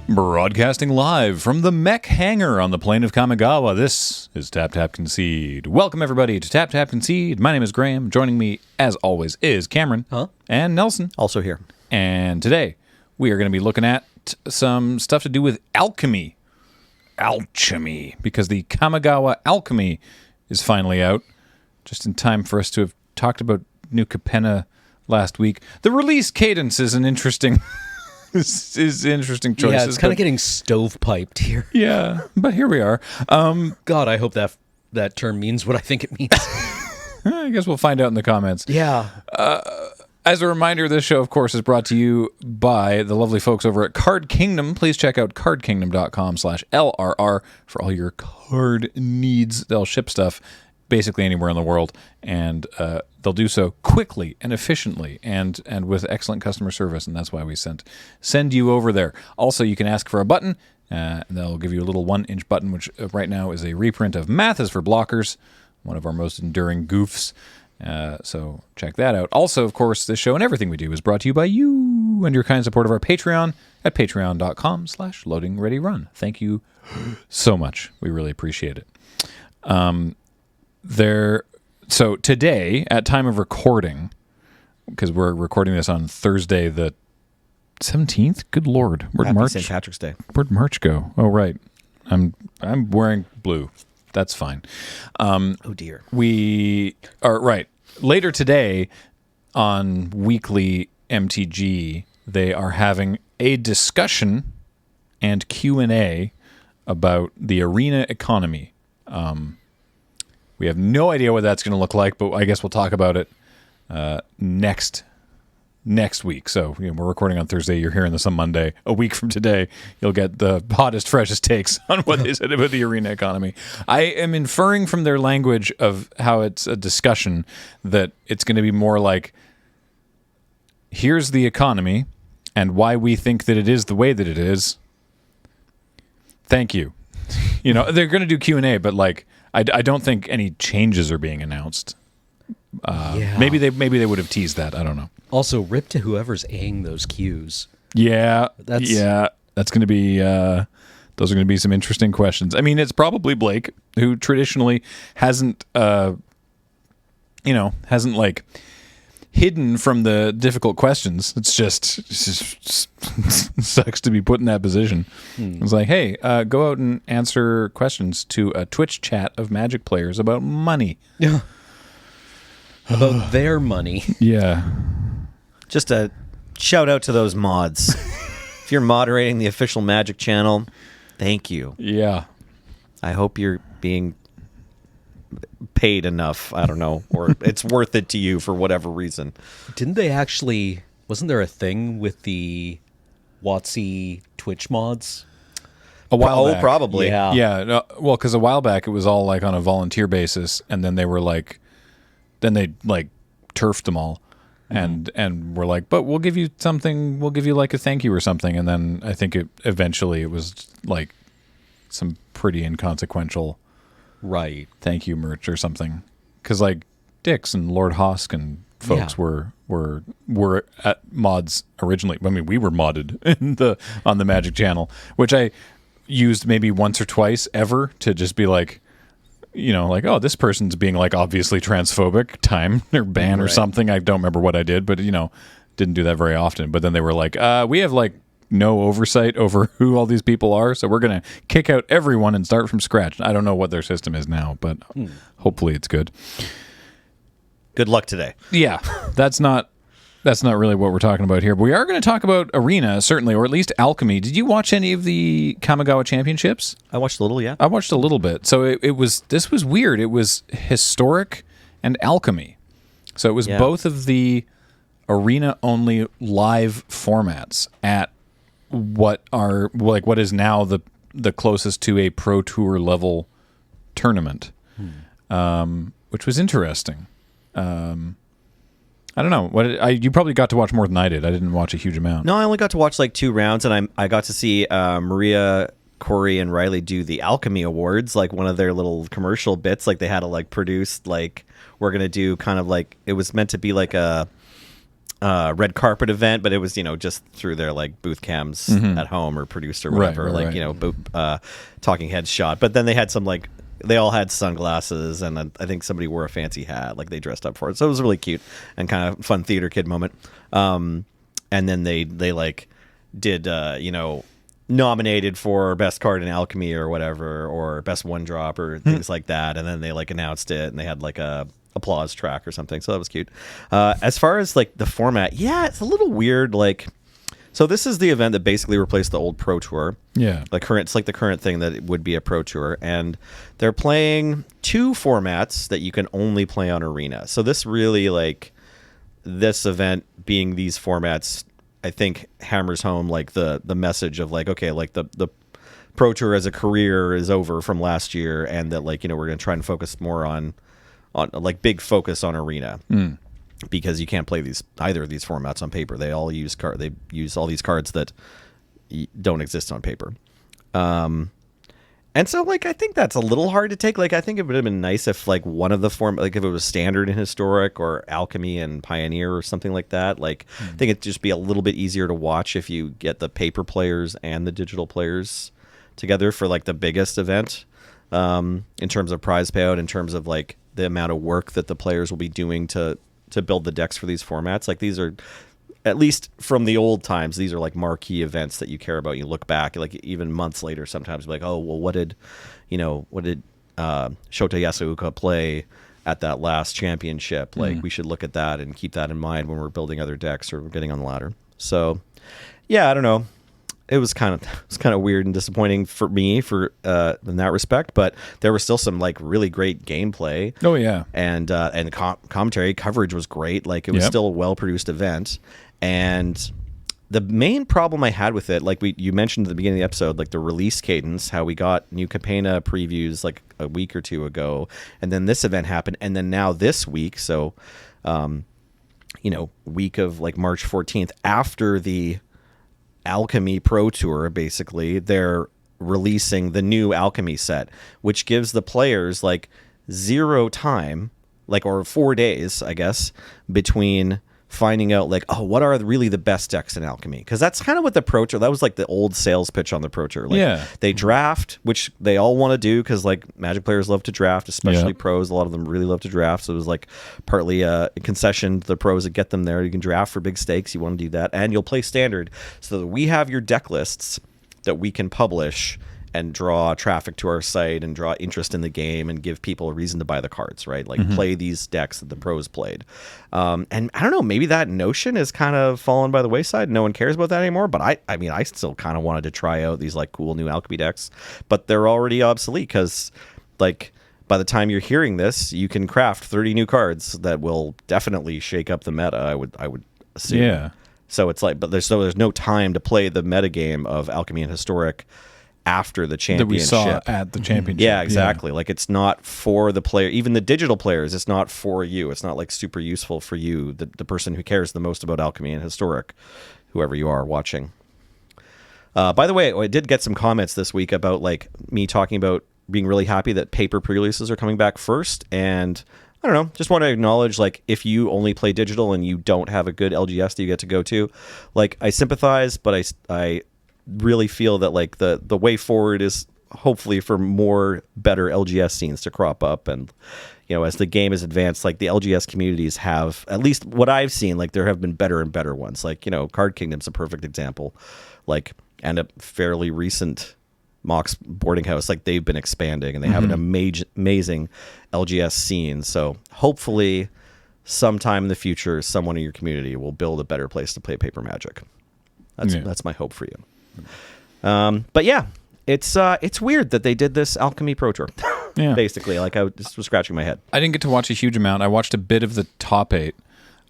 Broadcasting live from the mech hangar on the plain of Kamigawa, this is Tap Tap Concede. Welcome everybody to Tap Tap Concede. My name is Graham. Joining me, as always, is Cameron and Nelson. Also here. And today, we are going to be looking at some stuff to do with Alchemy. Alchemy. Because the Kamigawa Alchemy is finally out. Just in time for us to have talked about New Capenna last week. The release cadence is an interesting... is interesting choices. Yeah, it's kind of getting stovepiped here. Yeah, but here we are. God, I hope that term means what I think it means. I guess we'll find out in the comments. Yeah. As a reminder, this show, of course, is brought to you by the lovely folks over at Card Kingdom. Please check out cardkingdom.com/LRR for all your card needs. They'll ship stuff basically anywhere in the world, and they'll do so quickly and efficiently and with excellent customer service, and that's why we send you over there. Also, you can ask for a button, and they'll give you a little 1-inch button, which right now is a reprint of Math is for Blockers, one of our most enduring goofs. So check that out. Also, of course, this show and everything we do is brought to you by you and your kind support of our Patreon at patreon.com/loadingreadyrun. Thank you so much. We really appreciate it. So today, at time of recording, because we're recording this on Thursday the 17th. Good Lord, Happy St. Patrick's Day. Where'd March go? Oh, right. I'm wearing blue. That's fine. Oh dear. We are right. Later today on Weekly MTG, they are having a discussion and Q&A about the arena economy. We have no idea what that's going to look like, but I guess we'll talk about it next week. So we're recording on Thursday. You're hearing this on Monday. A week from today, you'll get the hottest, freshest takes on what they said about the arena economy. I am inferring from their language of how it's a discussion that it's going to be more like, here's the economy and why we think that it is the way that it is. Thank you. They're going to do Q&A, but like, I don't think any changes are being announced. Maybe they would have teased that. I don't know. Also, rip to whoever's Aing those cues. Yeah, that's going to be. Those are going to be some interesting questions. I mean, it's probably Blake, who traditionally hasn't like hidden from the difficult questions. It's just sucks to be put in that position. It's like, hey, go out and answer questions to a Twitch chat of Magic players about money. Yeah. About their money. Yeah. Just a shout out to those mods. If you're moderating the official Magic channel, thank you. Yeah. I hope you're being paid enough, I don't know, or it's worth it to you for whatever reason. Didn't they actually... Wasn't there a thing with the WotC Twitch mods? A while back. Oh, probably. Yeah. Yeah. No, well, because a while back it was all like on a volunteer basis, and then they were like... Then they like turfed them all. And we're like, but we'll give you something, we'll give you like a thank you or something. And then I think eventually it was like some pretty inconsequential thank you merch or something. Because like Dix and Lord Hosk and folks were at mods originally. I mean, we were modded on the Magic channel, which I used maybe once or twice ever to just be like, like, oh, this person's being like obviously transphobic, time or ban or something. I don't remember what I did, but didn't do that very often. But then they were like, we have like no oversight over who all these people are, so we're gonna kick out everyone and start from scratch. I don't know what their system is now, but hopefully it's good. Good luck today. Yeah, that's not really what we're talking about here. But we are going to talk about Arena, certainly, or at least Alchemy. Did you watch any of the Kamigawa Championships? I watched a little, yeah. I watched a little bit. So this was weird. It was Historic and Alchemy. So it was both of the Arena-only live formats at what is now the closest to a Pro Tour level tournament, which was interesting. I don't know. You probably got to watch more than I did. I didn't watch a huge amount. No, I only got to watch like 2 rounds, and I got to see Maria, Corey, and Riley do the Alchemy Awards, like one of their little commercial bits. Like they had to like produce, like we're gonna do kind of like, it was meant to be like a red carpet event, but it was just through their like booth cams at home or produced or whatever, talking heads shot. But then they had some like they all had sunglasses, and I think somebody wore a fancy hat, like they dressed up for it. So it was really cute and kind of fun theater kid moment. And then they like did nominated for best card in Alchemy or whatever, or best one drop or things like that, and then they like announced it, and they had like a applause track or something, so that was cute. As far as like the format, it's a little weird. Like, so this is the event that basically replaced the old Pro Tour. It's like the current thing that it would be a Pro Tour, and they're playing 2 formats that you can only play on Arena. So this really, like, this event being these formats, I think hammers home like the message of like, okay, like the Pro Tour as a career is over from last year, and that like we're going to try and focus more on like big focus on Arena, because you can't play either of these formats on paper. They all use they use all these cards that don't exist on paper. And so like I think that's a little hard to take. Like I think it would have been nice if like one of the like if it was Standard and Historic or Alchemy and Pioneer or something like that. Like I think it'd just be a little bit easier to watch if you get the paper players and the digital players together for like the biggest event, in terms of prize payout, in terms of like the amount of work that the players will be doing to build the decks for these formats. Like these are, at least from the old times, these are like marquee events that you care about. You look back, like even months later, sometimes like, oh well, what did Shota Yasuoka play at that last championship? Like we should look at that and keep that in mind when we're building other decks or getting on the ladder. So yeah, I don't know. It was kind of weird and disappointing for me in that respect, but there was still some like really great gameplay. Oh yeah, and commentary coverage was great. Like it was still a well produced event, and the main problem I had with it, like you mentioned at the beginning of the episode, like the release cadence, how we got new Capenna previews like a week or 2 ago, and then this event happened, and then now this week, so week of like March 14th after the Alchemy Pro Tour, basically they're releasing the new Alchemy set, which gives the players like 0 time, like, or 4 days, I guess, between finding out like, oh, what are really the best decks in Alchemy? Because that's kind of what the Pro Tour, that was like the old sales pitch on the Pro Tour. Like, they draft, which they all want to do because like Magic players love to draft, especially pros. A lot of them really love to draft. So it was like partly a concession to the pros that get them there. You can draft for big stakes. You want to do that. And you'll play Standard so that we have your deck lists that we can publish and draw traffic to our site and draw interest in the game and give people a reason to buy the cards, right? Like play these decks that the pros played. And I don't know, maybe that notion is kind of fallen by the wayside. No one cares about that anymore. But I mean, I still kind of wanted to try out these like cool new Alchemy decks, but they're already obsolete because like by the time you're hearing this, you can craft 30 new cards that will definitely shake up the meta. I would assume. Yeah. So it's like, but there's no time to play the meta game of Alchemy and Historic after the championship that we saw at the championship. Yeah, exactly. Like it's not for the player, even the digital players, it's not for you. It's not like super useful for you, the person who cares the most about Alchemy and Historic, whoever you are watching. By the way, I did get some comments this week about like me talking about being really happy that paper pre-releases are coming back first, and I don't know, just want to acknowledge, like, if you only play digital and you don't have a good LGS that you get to go to, like, I sympathize, but I really feel that like the way forward is hopefully for more better LGS scenes to crop up. And as the game is advanced, like the LGS communities have, at least what I've seen, like there have been better and better ones. Like Card Kingdom's a perfect example, like, and a fairly recent Mox boarding house, like they've been expanding and they have an amazing LGS scene. So hopefully sometime in the future someone in your community will build a better place to play paper Magic. That's my hope for you. But yeah, it's weird that they did this Alchemy Pro Tour. Basically, like I just was scratching my head. I didn't get to watch a huge amount. I watched a bit of the top 8,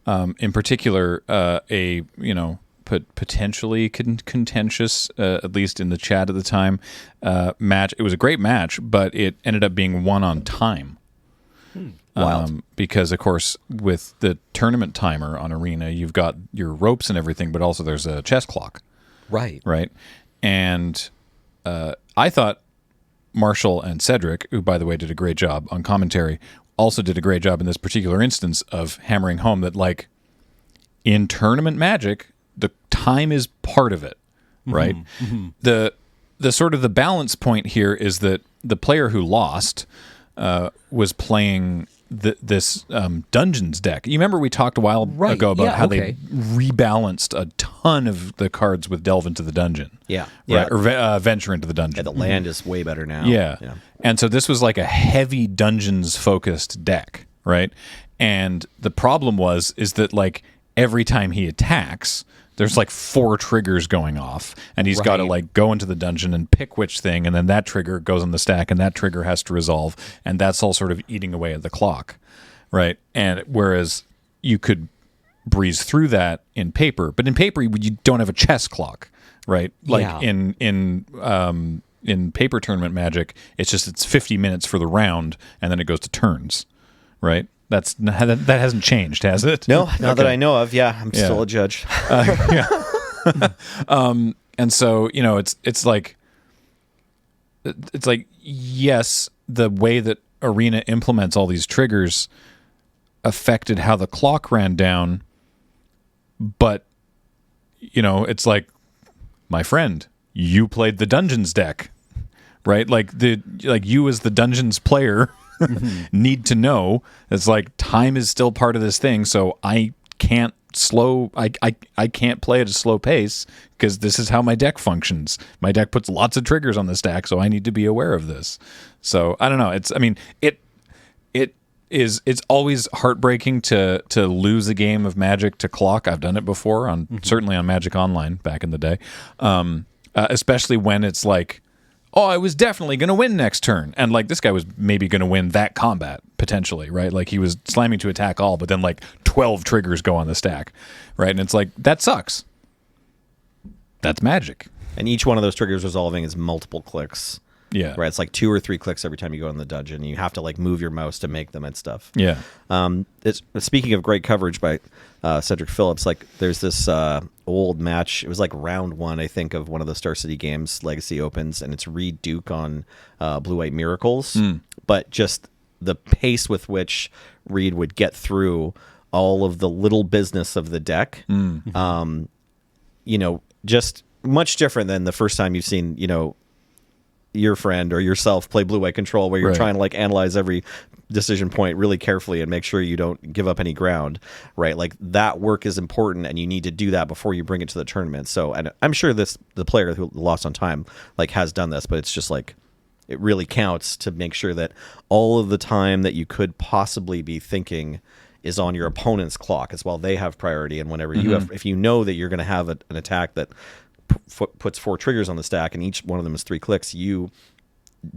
in particular, potentially contentious, at least in the chat at the time, match. It was a great match, but it ended up being won on time. Wild. Because, of course, with the tournament timer on Arena, you've got your ropes and everything, but also there's a chess clock. Right. And I thought Marshall and Cedric, who, by the way, did a great job on commentary, also did a great job in this particular instance of hammering home that, like, in tournament Magic, the time is part of it, right? The sort of the balance point here is that the player who lost was playing this Dungeons deck. You remember we talked a while ago about how they rebalanced a ton of the cards with Delve into the Dungeon. Yeah. Right? Or Venture into the Dungeon. Yeah, the land is way better now. Yeah. And so this was like a heavy Dungeons-focused deck, right? And the problem is that like every time he attacks, there's like 4 triggers going off, and he's got to like go into the dungeon and pick which thing, and then that trigger goes on the stack, and that trigger has to resolve, and that's all sort of eating away at the clock, right? And whereas you could breeze through that in paper, but in paper you don't have a chess clock, right? Like in paper tournament Magic, it's 50 minutes for the round, and then it goes to turns, right? That hasn't changed, has it? No, not that I know of. Yeah, I'm still a judge. And so, you know, it's like yes, the way that Arena implements all these triggers affected how the clock ran down, but you know, it's like, my friend, you played the Dungeons deck, right? Like you as the Dungeons player need to know it's like time is still part of this thing, so I can't I can't play at a slow pace because this is how my deck functions. My deck puts lots of triggers on the stack, so I need to be aware of this. So I don't know. It's always heartbreaking to lose a game of Magic to clock. I've done it before certainly on Magic Online back in the day, especially when it's like, oh, I was definitely going to win next turn. And like this guy was maybe going to win that combat potentially, right? Like he was slamming to attack all, but then like 12 triggers go on the stack, right? And it's like, that sucks. That's Magic. And each one of those triggers resolving is multiple clicks. Yeah. Right. It's like 2 or 3 clicks every time you go in the dungeon. You have to like move your mouse to make them and stuff. Yeah. Speaking of great coverage by Cedric Phillips, like there's this old match. It was like round 1, I think, of one of the Star City Games Legacy Opens, and it's Reed Duke on Blue White Miracles. But just the pace with which Reed would get through all of the little business of the deck, you know, just much different than the first time you've seen, you know, your friend or yourself play Blue White Control, where you're trying to like analyze every decision point really carefully and make sure you don't give up any ground, right? Like that work is important, and you need to do that before you bring it to the tournament. So, and I'm sure the player who lost on time like has done this, but it's just like, it really counts to make sure that all of the time that you could possibly be thinking is on your opponent's clock as well. They have priority, and whenever you have, if you know that you're going to have an attack that puts 4 triggers on the stack and each one of them is 3 clicks, you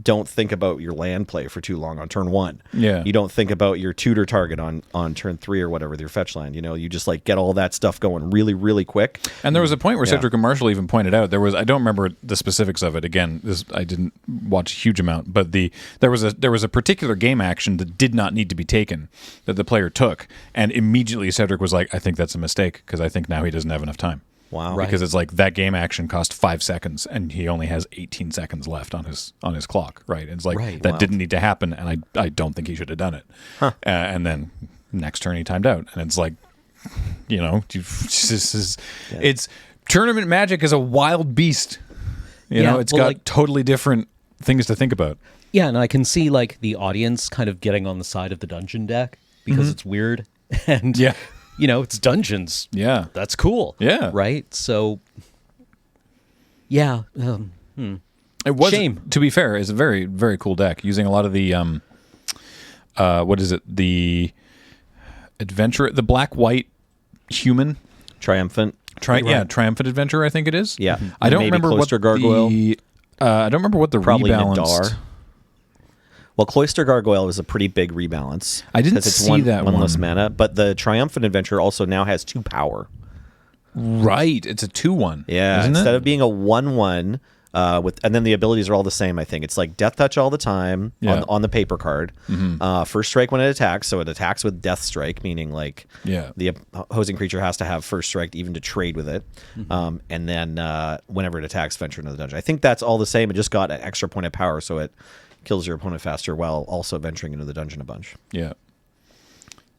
don't think about your land play for too long on turn 1. Yeah. You don't think about your tutor target on turn 3 or whatever with your fetch line. You know, you just like get all that stuff going really, really quick. And there was a point where Cedric and Marshall even pointed out, I don't remember the specifics of it. Again, I didn't watch a huge amount, but there was a particular game action that did not need to be taken that the player took, and immediately Cedric was like, I think that's a mistake because I think now he doesn't have enough time. Wow. Because it's like that game action cost 5 seconds and he only has 18 seconds left on his clock, right? And it's like that didn't need to happen, and I don't think he should have done it. And then next turn he timed out, and it's like, you know, it's tournament Magic is a wild beast. You know, it's got like, totally different things to think about. Yeah, and I can see like the audience kind of getting on the side of the dungeon deck because it's weird and you know, it's dungeons. Yeah. That's cool. Yeah. Right? So, yeah. It was, shame. To be fair, it's a very, very cool deck using a lot of the, what is it? The adventure, the black-white human. Triumphant. Triumphant Adventure, I think it is. Yeah. I don't remember Cloister Gargoyle. I don't remember what the probably rebalanced. Nadar. Well, Cloister Gargoyle was a pretty big rebalance. I didn't see that one. Less mana, but the Triumphant Adventure also now has 2 power. Right, it's a 2/1. Yeah, instead of being a 1/1, and then the abilities are all the same. I think it's like Death Touch all the time on the paper card. First Strike when it attacks, so it attacks with Death Strike, meaning like the opposing creature has to have First Strike even to trade with it. And then whenever it attacks, venture into the dungeon. I think that's all the same. It just got an extra point of power, so it kills your opponent faster while also venturing into the dungeon a bunch. Yeah.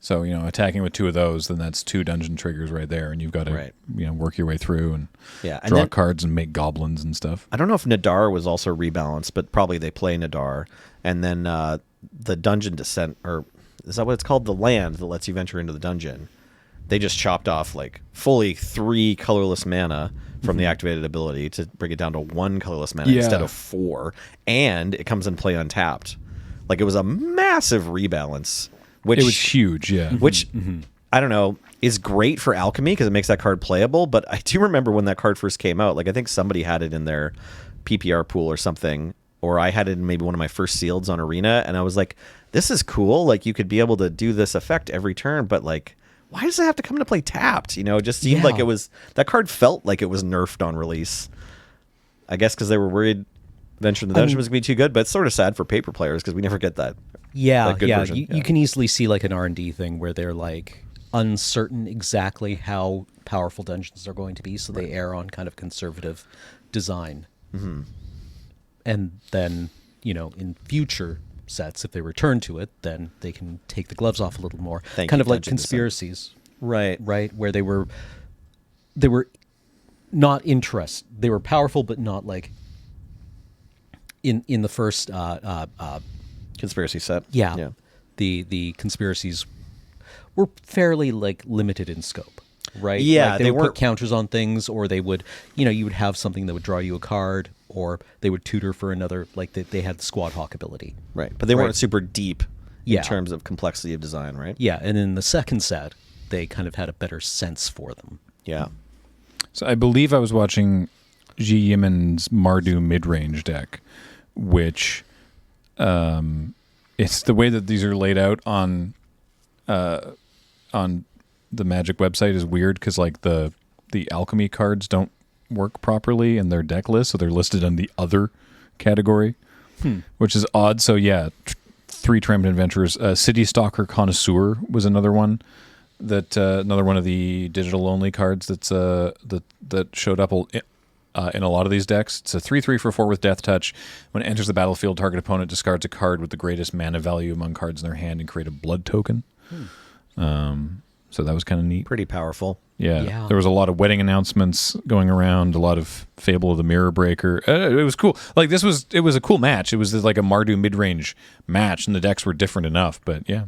So, attacking with 2 of those, then that's 2 dungeon triggers right there, and you've got to, Right. Work your way through and And draw then, cards and make goblins and stuff. I don't know if Nadar was also rebalanced, but probably they play Nadar. And then the dungeon descent, or is that what it's called? The land that lets you venture into the dungeon. They just chopped off like fully 3 colorless mana from the activated ability to bring it down to 1 colorless mana instead of 4. And it comes in play untapped. Like, it was a massive rebalance. Which, it was huge, yeah. Which, I don't know, is great for Alchemy because it makes that card playable. But I do remember when that card first came out, like, I think somebody had it in their PPR pool or something, or I had it in maybe one of my first sealeds on Arena, and I was like, this is cool. Like, you could be able to do this effect every turn, but, like, why does it have to come into play tapped? It just seemed like it was, that card felt like it was nerfed on release. I guess because they were worried Venture in the Dungeon was going to be too good, but it's sort of sad for paper players because we never get that. Yeah, good version. You can easily see like an R&D thing where they're like uncertain exactly how powerful dungeons are going to be, so they err on kind of conservative design. Mm-hmm. And then, in future sets, if they return to it, then they can take the gloves off a little more. Kind of like conspiracies. Right. Where they were not interest. They were powerful, but not like in the first Conspiracy set. Yeah. The conspiracies were fairly like limited in scope, right? Yeah, like, they would put counters on things, or they would, you would have something that would draw you a card, or they would tutor for another. Like they had the Squad Hawk ability, right? But they weren't super deep in terms of complexity of design, right? Yeah, and in the second set, they kind of had a better sense for them. Yeah. So I believe I was watching Ji Yimin's Mardu mid-range deck, which it's the way that these are laid out on the Magic website is weird because like the Alchemy cards don't work properly in their deck list, so they're listed in the other category, which is odd. So yeah, 3 Trammed Adventurers. City Stalker Connoisseur was another one that another one of the digital only cards that's that showed up in a lot of these decks. It's a 3/3 for 4 with Death Touch. When it enters the battlefield, target opponent discards a card with the greatest mana value among cards in their hand and create a blood token. So that was kind of neat. Pretty powerful. Yeah. There was a lot of wedding announcements going around, a lot of Fable of the Mirror Breaker. It was cool. Like it was a cool match. It was like a Mardu mid-range match, and the decks were different enough. But yeah,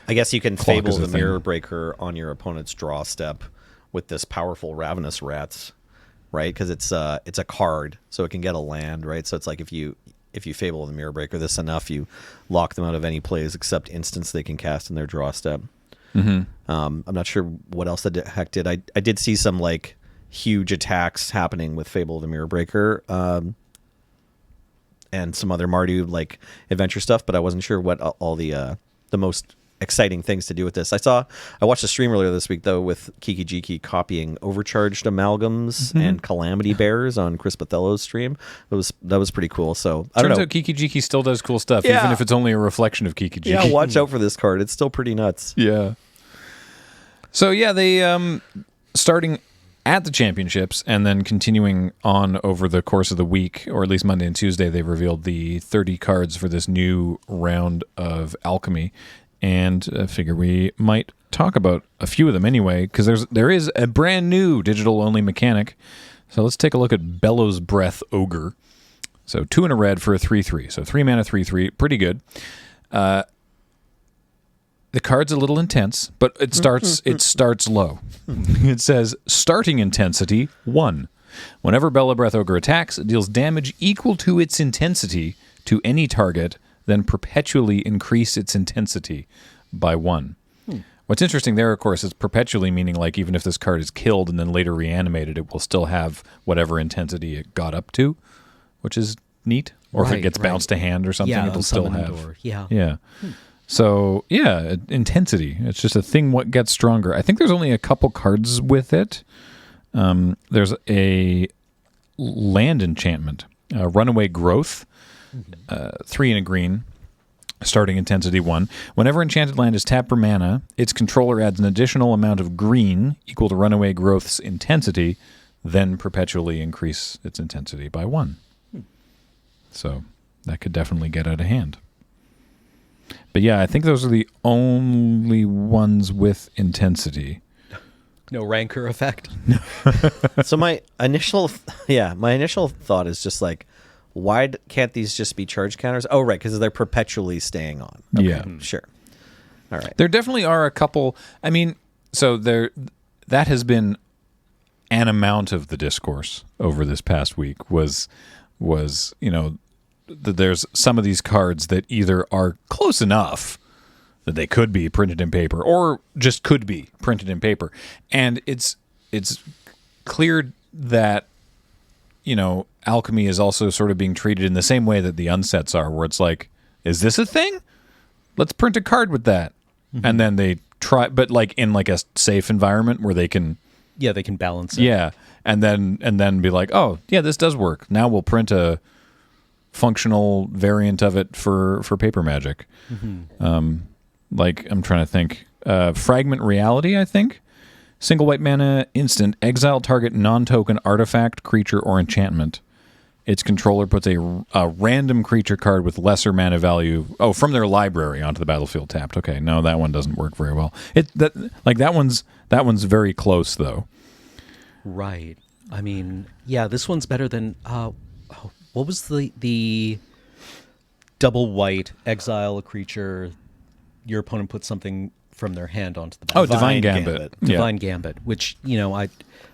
I guess you can Fable the Mirror Breaker on your opponent's draw step with this powerful Ravenous Rats, right? Because it's a card, so it can get a land, right? So it's like if you Fable the Mirror Breaker this enough, you lock them out of any plays except instants they can cast in their draw step. Mm-hmm. I'm not sure what else the heck did. I did see some like huge attacks happening with Fable the Mirror Breaker, and some other Mardu like adventure stuff, but I wasn't sure what all the most exciting things to do with this. I watched a stream earlier this week though with Kiki Jiki copying overcharged amalgams and calamity bears on Chris Bathello's stream. That was pretty cool. So I don't know. Turns out Kiki Jiki still does cool stuff, even if it's only a reflection of Kiki Jiki. Yeah, watch out for this card. It's still pretty nuts. Yeah. So yeah, they starting at the championships and then continuing on over the course of the week, or at least Monday and Tuesday, they revealed the 30 cards for this new round of Alchemy. And I figure we might talk about a few of them anyway, because there is a brand new digital-only mechanic. So let's take a look at Bellows Breath Ogre. So 2 and a red for a 3/3. So 3 mana, 3/3. Pretty good. The card's a little intense, but it starts low. It says, starting intensity, 1. Whenever Bellows Breath Ogre attacks, it deals damage equal to its intensity to any target, then perpetually increase its intensity by 1. What's interesting there, of course, is perpetually meaning like even if this card is killed and then later reanimated, it will still have whatever intensity it got up to, which is neat. Or if it gets bounced to hand or something, it'll still have. Yeah. So, yeah, intensity. It's just a thing what gets stronger. I think there's only a couple cards with it. There's a land enchantment, Runaway Growth. 3 and a green, starting intensity 1. Whenever enchanted land is tapped for mana, its controller adds an additional amount of green equal to Runaway Growth's intensity, then perpetually increase its intensity by 1. So that could definitely get out of hand. But yeah, I think those are the only ones with intensity. No rancor effect. So my initial thought is just like, why can't these just be charge counters? Oh, right, because they're perpetually staying on. Okay, Yeah. sure. All right. There definitely are a couple. I mean, so that has been an amount of the discourse over this past week was there's some of these cards that either are close enough that they could be printed in paper or just could be printed in paper. And it's clear that, Alchemy is also sort of being treated in the same way that the unsets are, where it's like, is this a thing? Let's print a card with that. Mm-hmm. And then they try, but like in like a safe environment where they can... Yeah, they can balance it. Yeah. And then be like, oh, yeah, this does work. Now we'll print a functional variant of it for paper magic. Mm-hmm. Like, I'm trying to think. Fragment Reality, I think. Single white mana, instant, exile target non-token artifact, creature, or enchantment. Its controller puts a random creature card with lesser mana value from their library onto the battlefield tapped. Okay, no, that one doesn't work very well. That one's very close though. Right. I mean, yeah, this one's better than what was the double white exile a creature, your opponent puts something from their hand onto the battlefield. Divine Gambit. Divine Gambit, which,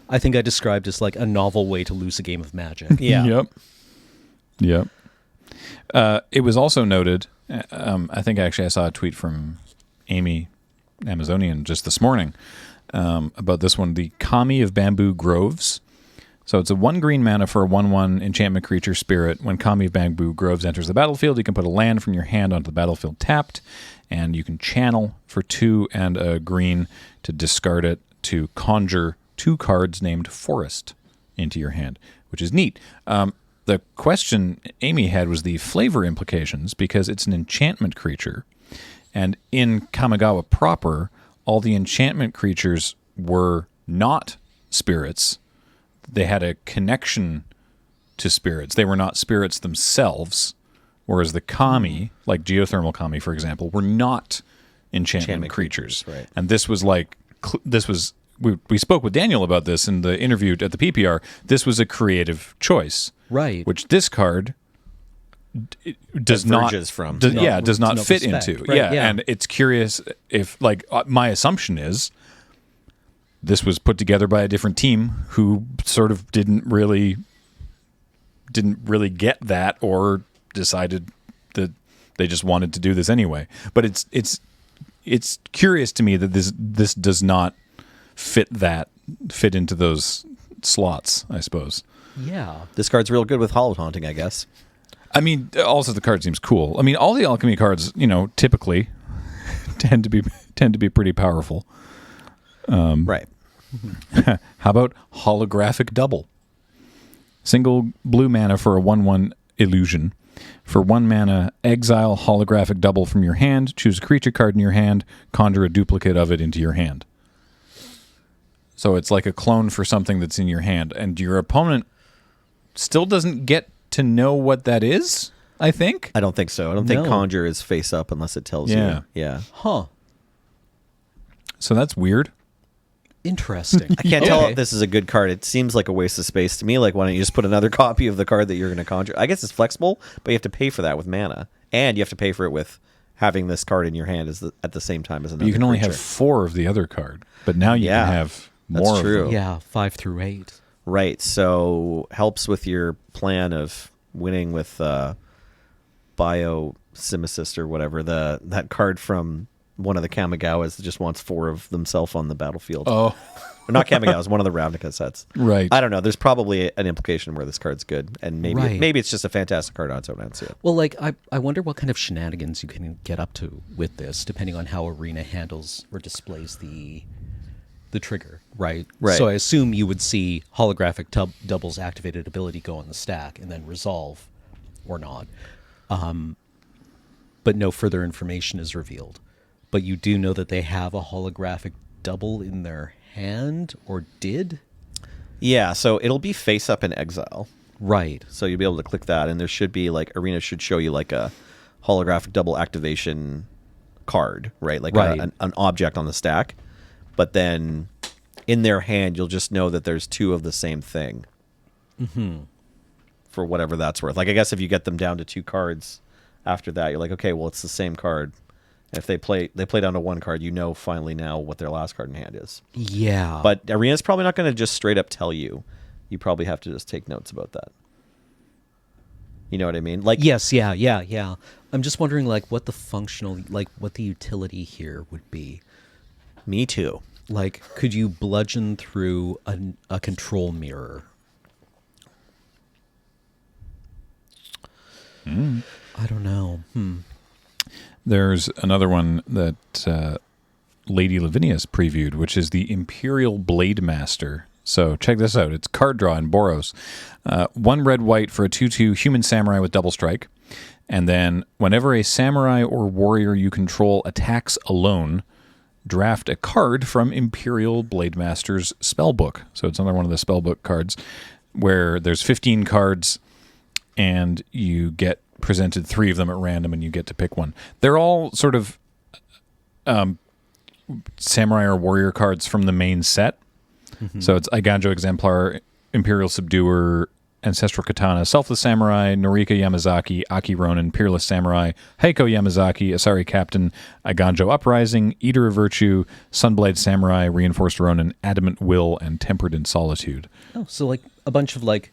I think I described as like a novel way to lose a game of Magic. Yeah. Yep. It was also noted, I think actually I saw a tweet from Amy Amazonian just this morning about this one, the Kami of Bamboo Groves. So it's a 1 green mana for a 1/1 enchantment creature spirit. When Kami of Bamboo Groves enters the battlefield, you can put a land from your hand onto the battlefield tapped, and you can channel for 2 and a green to discard it to conjure 2 cards named Forest into your hand, which is neat. The question Amy had was the flavor implications, because it's an enchantment creature, and in Kamigawa proper, all the enchantment creatures were not spirits. They had a connection to spirits. They were not spirits themselves, whereas the Kami, like geothermal Kami, for example, were not enchantment creatures. Right. And this was like, we spoke with Daniel about this in the interview at the PPR. This was a creative choice. Right. Which this card does not Diverges from. does not fit respect. into. Right, yeah. And it's curious if, like, my assumption is this was put together by a different team who sort of didn't really get that, or decided that they just wanted to do this anyway. But it's curious to me that this does not fit into those slots, I suppose. Yeah. This card's real good with Hollow Haunting, I guess. I mean, also the card seems cool. I mean, all the Alchemy cards, typically tend to be pretty powerful. Right. How about Holographic Double? Single blue mana for a 1/1 illusion. For 1 mana, exile Holographic Double from your hand, choose a creature card in your hand, conjure a duplicate of it into your hand. So it's like a clone for something that's in your hand, and your opponent still doesn't get to know what that is, I think. I don't think so. I don't think Conjure is face up unless it tells you. Yeah. Huh. So that's weird. Interesting. I can't tell if this is a good card. It seems like a waste of space to me. Like, why don't you just put another copy of the card that you're going to conjure? I guess it's flexible, but you have to pay for that with mana. And you have to pay for it with having this card in your hand at the same time as another You can only creature. have 4 of the other card, but now you can have more That's true. of them. Yeah, 5 through 8. Right, so helps with your plan of winning with Biosimicist or whatever, that card from one of the Kamigawas that just wants 4 of themselves on the battlefield. Oh. Or not Kamigawas, one of the Ravnica sets. Right. I don't know. There's probably an implication where this card's good, and maybe it's just a fantastic card on its own. I don't see it. Well, like, I wonder what kind of shenanigans you can get up to with this, depending on how Arena handles or displays the trigger, right? Right. So I assume you would see Holographic Double's activated ability go on the stack and then resolve or not. But no further information is revealed. But you do know that they have a Holographic Double in their hand, or did? Yeah, so it'll be face up in exile. Right. So you'll be able to click that, and there should be, like, Arena should show you, like, a holographic double activation card, right? Like Right. an object on the stack. But then in their hand, you'll just know that there's two of the same thing. Mm-hmm. For whatever that's worth. Like, I guess if you get them down to 2 cards after that, you're like, okay, well, it's the same card. And if they play down to 1 card, you know finally now what their last card in hand is. Yeah. But Arena's probably not going to just straight up tell you. You probably have to just take notes about that. You know what I mean? Like, yes, yeah. I'm just wondering, like, what the utility here would be. me too. Like, could you bludgeon through a control mirror? I don't know. There's another one that Lady Lavinia's previewed, which is the Imperial Blade Master. So check this out. It's card draw in Boros. 1 red-white for a 2/2 human samurai with double strike. And then whenever a samurai or warrior you control attacks alone, draft a card from Imperial Blade Master's spellbook. So it's another one of the spellbook cards where there's 15 cards and you get presented 3 of them at random and you get to pick one. They're all sort of samurai or warrior cards from the main set. Mm-hmm. So it's Aiganjo Exemplar, Imperial Subduer, Ancestral Katana, Selfless Samurai, Norika Yamazaki, Aki Ronin, Peerless Samurai, Heiko Yamazaki, Asari Captain, Aiganjo Uprising, Eater of Virtue, Sunblade Samurai, Reinforced Ronin, Adamant Will, and Tempered in Solitude. Oh, so like a bunch of like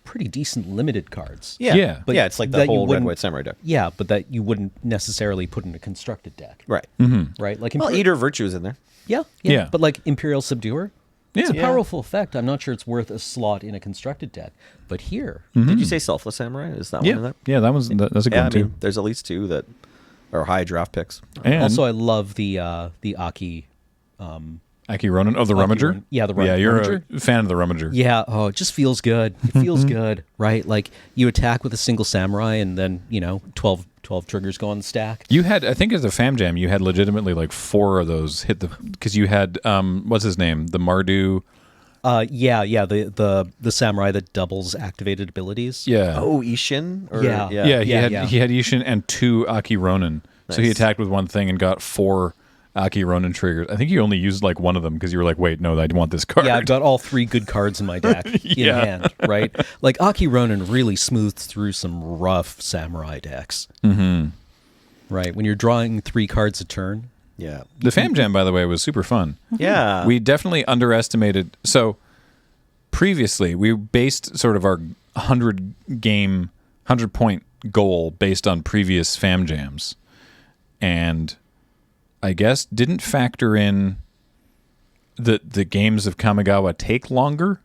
pretty decent limited cards. Yeah. But yeah, it's like the that you whole wouldn't- red-white samurai deck. Yeah, but that you wouldn't necessarily put in a constructed deck. Right. Right? Like Well, Eater of Virtue is in there. Yeah. Yeah. But like Imperial Subduer, it's a Yeah. powerful effect. I'm not sure it's worth a slot in a constructed deck. But here, Did you say Selfless Samurai? Is that one in Yeah, there? yeah, that's a good Yeah, one I too. mean, there's at least 2 that are high draft picks. And also I love the Aki. Aki Ronin. Oh, the Rummager? Ronin. Yeah, the Yeah, you're Rummager. a fan of the Rummager. Yeah, oh, it just feels good. It feels good, right? Like you attack with a single samurai and then, 12 triggers go on the stack. You had, I think as a Fam Jam, you had legitimately like 4 of those hit the, because you had, what's his name? The Mardu. The samurai that doubles activated abilities. Yeah. Oh, Ishin? Or, Yeah. Yeah, he Yeah. had Ishin and 2 Aki Ronin. So he Nice. attacked with one thing and got 4 Aki Ronin triggers. I think you only used like one of them because you were like, wait, no, I want this card. Yeah, I've got all 3 good cards in my deck Yeah. in hand, right? Like Aki Ronin really smoothed through some rough samurai decks. Mm-hmm. Right, when you're drawing 3 cards a turn. Yeah. The Fam Jam, by the way, was super fun. Yeah. We definitely underestimated. So previously, we based sort of our 100-point goal based on previous Fam Jams. And I guess didn't factor in the games of Kamigawa take longer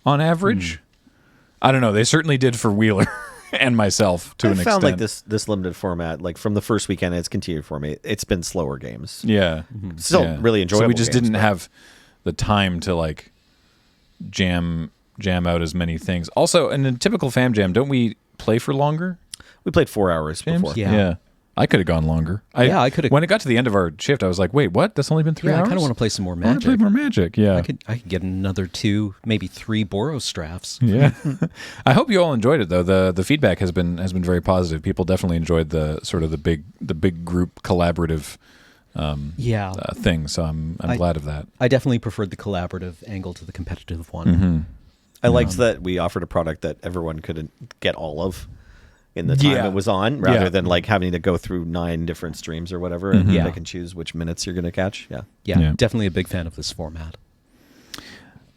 on average. I don't know. They certainly did for Wheeler and myself to I an found extent. like this limited format, like from the first weekend, it's continued for me. It's been slower games. Yeah. Still Yeah. really enjoyable. So we just games, didn't but- have the time to like jam out as many things. Also, in a typical Fam Jam, don't we play for longer? We played 4 hours James? before. Yeah. I could have gone longer. Yeah, I coulda- When it got to the end of our shift, I was like, wait, what? That's only been 3 Yeah, I hours? kind of want to play some more I wanna Magic. play more Magic, yeah. I could get another 2, maybe 3 Boros drafts. Yeah. I hope you all enjoyed it though. The feedback has been very positive. People definitely enjoyed the sort of the big group collaborative Yeah. thing. So I'm glad of that. I definitely preferred the collaborative angle to the competitive one. Mm-hmm. I liked that we offered a product that everyone couldn't get all of in the time Yeah. it was on, rather Yeah. than like having to go through 9 different streams or whatever and Yeah. pick and choose which minutes you're going to catch. Yeah. Yeah, Yeah. definitely a big fan of this format.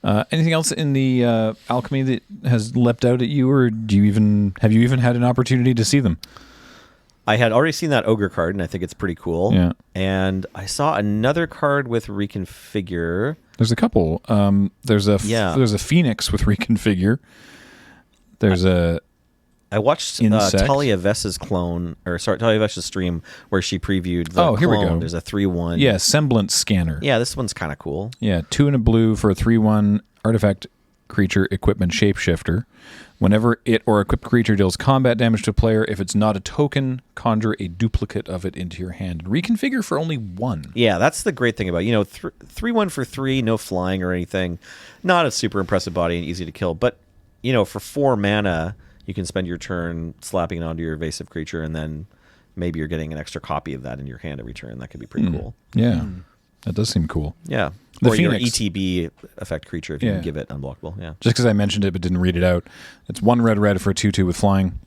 Anything else in the Alchemy that has leapt out at you, or have you even had an opportunity to see them? I had already seen that ogre card, and I think it's pretty cool. Yeah. And I saw another card with reconfigure. There's a couple. There's a Yeah. Phoenix with reconfigure. There's I watched Insect. Talia Vessa's Talia Vessa's stream where she previewed the Oh, here we clone. go. There's a 3/1. Semblance Scanner. Yeah, this one's kind of cool. Yeah, 2 and a blue for a 3/1 artifact creature equipment shapeshifter. Whenever it or equipped creature deals combat damage to a player, if it's not a token, conjure a duplicate of it into your hand. Reconfigure for only 1. Yeah, that's the great thing about 3/1 for 3, no flying or anything, not a super impressive body and easy to kill. But for 4 mana, you can spend your turn slapping it onto your evasive creature and then maybe you're getting an extra copy of that in your hand every turn. That could be pretty cool. Yeah. That does seem cool. Yeah. The Or your Phoenix. ETB effect creature if you can give it unblockable. Yeah. Just because I mentioned it but didn't read it out. It's 1 red for a 2/2 with flying.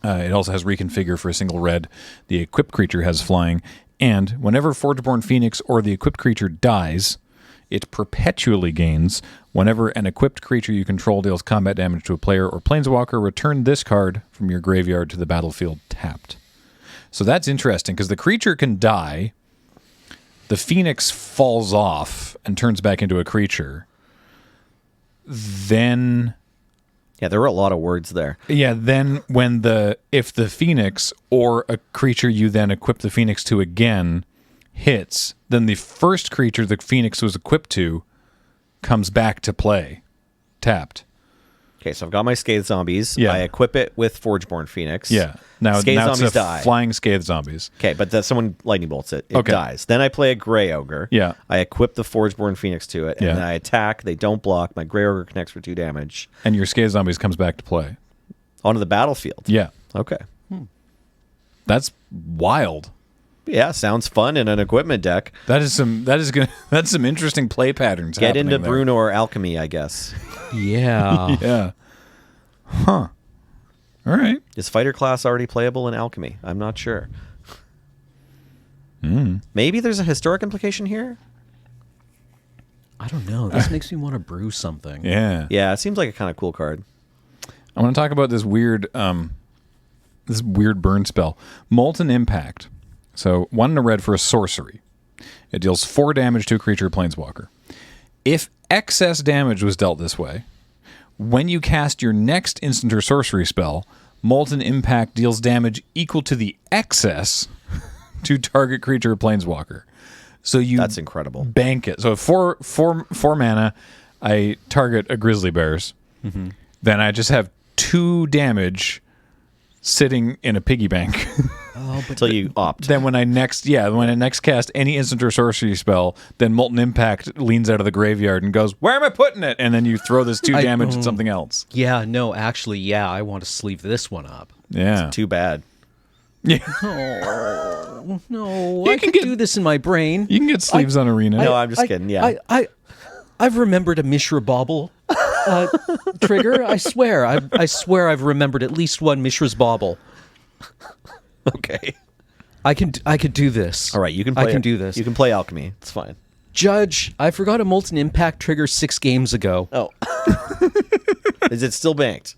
It also has reconfigure for a single red. The equipped creature has flying. And whenever Forgeborn Phoenix or the equipped creature dies, it perpetually gains. Whenever an equipped creature you control deals combat damage to a player or planeswalker, return this card from your graveyard to the battlefield tapped. So that's interesting because the creature can die. The Phoenix falls off and turns back into a creature. Then... Yeah, there were a lot of words there. Yeah, then if the Phoenix or a creature you then equip the Phoenix to again hits, then the first creature the Phoenix was equipped to comes back to play, tapped. Okay, so I've got my Scathe Zombies. Yeah. I equip it with Forgeborn Phoenix. Yeah. Now Scathe it's Zombies die. flying Scathe Zombies. Okay, but that someone lightning bolts it. It Okay. dies. Then I play a Grey Ogre. Yeah. I equip the Forgeborn Phoenix to it, and Yeah. then I attack. They don't block. My Grey Ogre connects for 2 damage And your Scathe Zombies comes back to play. onto the battlefield. Yeah. Okay. That's wild. Yeah, sounds fun in an equipment deck. That's some interesting play patterns. Get into happening there. Bruno or Alchemy, I guess. Yeah. Yeah. Huh. All right. Is fighter class already playable in Alchemy? I'm not sure. Maybe there's a historic implication here? I don't know. This makes me want to brew something. Yeah. Yeah, it seems like a kind of cool card. I want to talk about this weird burn spell. Molten Impact. So 1 and a red for a sorcery. It deals 4 damage to a creature or planeswalker. If excess damage was dealt this way, when you cast your next instant or sorcery spell, Molten Impact deals damage equal to the excess to target creature or planeswalker. So you That's incredible. bank it. So four mana, I target a Grizzly Bears. Then I just have 2 damage sitting in a piggy bank. Until you opt. Then when I next cast any instant or sorcery spell, then Molten Impact leans out of the graveyard and goes, "Where am I putting it?" And then you throw this 2 damage at something else. Yeah, no, actually, yeah, I want to sleeve this one up. Yeah. Too bad. Yeah. Oh, no, You I can can get- do this in my brain. You can get sleeves on Arena. No, I'm just kidding. Yeah. I've remembered a Mishra Bauble trigger. I swear I've remembered at least one Mishra's Bauble. Okay. I could do this. All right, you can play I can do this. You can play Alchemy. It's fine. Judge, I forgot a Molten Impact trigger 6 games ago. Oh. Is it still banked?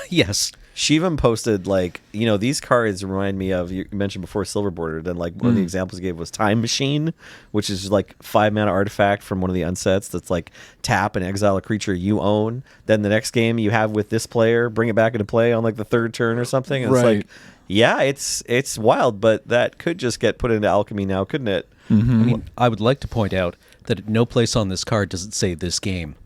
Yes. Shivam posted, like, these cards remind me of, you mentioned before, Silver Bordered, and like one of the examples he gave was Time Machine, which is like 5 mana artifact from one of the unsets that's like tap and exile a creature you own. Then the next game you have with this player, bring it back into play on like the 3rd turn or something. And Right. it's like, yeah, it's wild, but that could just get put into Alchemy now, couldn't it? I mean, I would like to point out that at no place on this card does it say this game.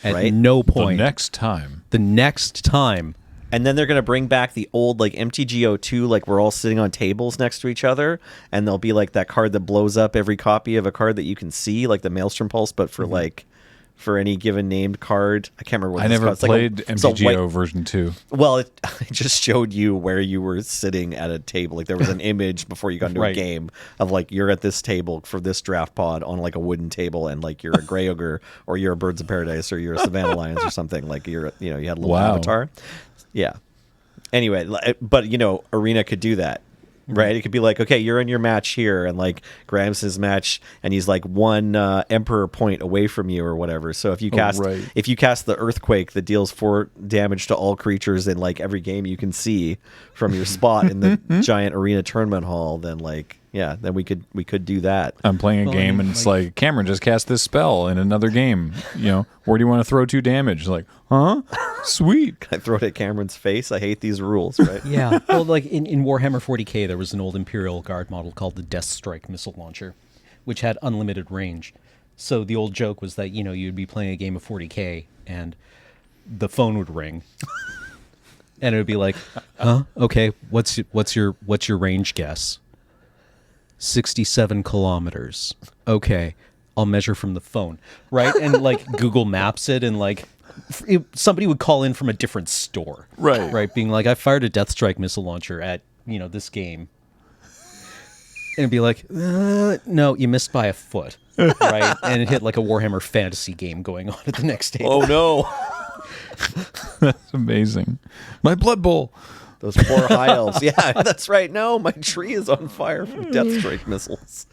At Right? no The point. next time. The next time. And then they're going to bring back the old, like, MTGO2, like, we're all sitting on tables next to each other, and there'll be, like, that card that blows up every copy of a card that you can see, like the Maelstrom Pulse, but for, like, for any given named card. I can't remember what I this never card- it's like played it's a MTGO white- version 2. Well, it just showed you where you were sitting at a table. Like, there was an image before you got into a Right. game of, like, you're at this table for this draft pod on, like, a wooden table, and, like, you're a Grey Ogre, or you're a Birds of Paradise, or you're a Savannah Lions or something. Like, you had a little Wow. avatar. Yeah. Anyway, but, Arena could do that. Right, it could be like, okay, you're in your match here, and like Graham's his match, and he's like 1 Emperor point away from you or whatever. So if you cast, right. if you cast the Earthquake that deals 4 damage to all creatures in like every game you can see from your spot in the giant arena tournament hall, then like, yeah, then we could do that. I'm playing a game and it's like, Cameron just cast this spell in another game. Where do you want to throw 2 damage? Like, huh? Sweet. I throw it at Cameron's face. I hate these rules, right? Yeah. Well, like in Warhammer 40k, there was an old Imperial Guard model called the Death Strike missile launcher, which had unlimited range. So the old joke was that, you'd be playing a game of 40k and the phone would ring. And it would be like, huh? Okay, what's your range guess? 67 kilometers. Okay, I'll measure from the phone, right? And like Google Maps it, and like somebody would call in from a different door. Right. Right. Being like, I fired a Death Strike missile launcher at, this game. And it'd be like, no, you missed by a foot. Right. And it hit like a Warhammer Fantasy game going on at the next table. Oh no. That's amazing. My Blood Bowl. Those poor high elves. Yeah, that's right. No, my tree is on fire from Death Strike missiles.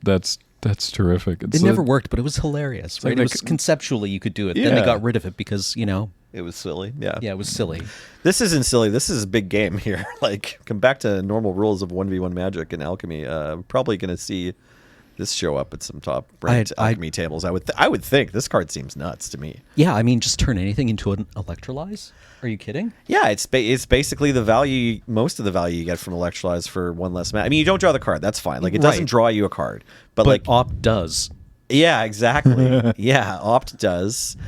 That's terrific. It never worked, but it was hilarious. Right. like It was conceptually you could do it. Then they Yeah. got rid of it because, It was silly. Yeah. it was silly. This isn't silly. This is a big game here. Like, come back to normal rules of 1v1 Magic and Alchemy. Probably going to see this show up at some top ranked Alchemy tables. I would think. This card seems nuts to me. Yeah, I mean, just turn anything into an Electrolyze? Are you kidding? Yeah, it's basically the value, most of the value you get from Electrolyze for one less mana. I mean, you don't draw the card. That's fine. Like, it doesn't Right. draw you a card. But But like, Opt does. yeah, exactly. Yeah, Opt does.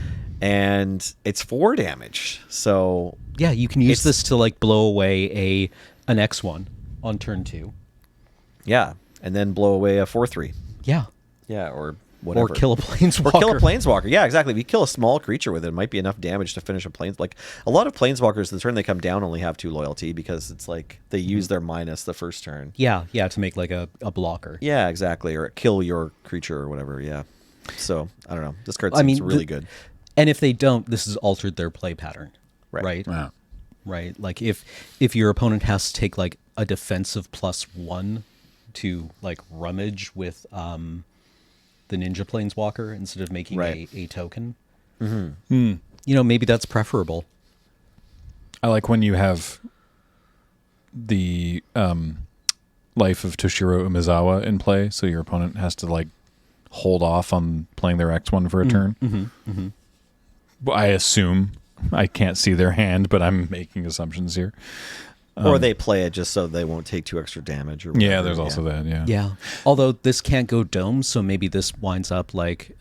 And it's 4 damage. So, Yeah, you can use It's- this to like blow away an X1 on turn 2. yeah. And then blow away a 4/3. Yeah. Yeah, or whatever. Or kill a Planeswalker. Or kill a planeswalker. Yeah, exactly. If you kill a small creature with it, it might be enough damage to finish a planes. Like a lot of planeswalkers, the turn they come down only have 2 loyalty because it's like they use their minus the first turn. Yeah, to make like a blocker. Yeah, exactly. Or kill your creature or whatever. Yeah. So I don't know. This card seems really good. And if they don't, this has altered their play pattern. Right. Right. Wow. Right. Like if your opponent has to take like a defensive +1 to like rummage with the Ninja Planeswalker instead of making Right. a token. Mm-hmm. Maybe that's preferable. I like when you have the Life of Toshiro Umezawa in play, so your opponent has to like hold off on playing their X1 for a turn. Well, I assume. I can't see their hand, but I'm making assumptions here. Or they play it just so they won't take 2 extra damage. Or whatever. Yeah, there's also that. Yeah. Yeah. Although this can't go dome, so maybe this winds up like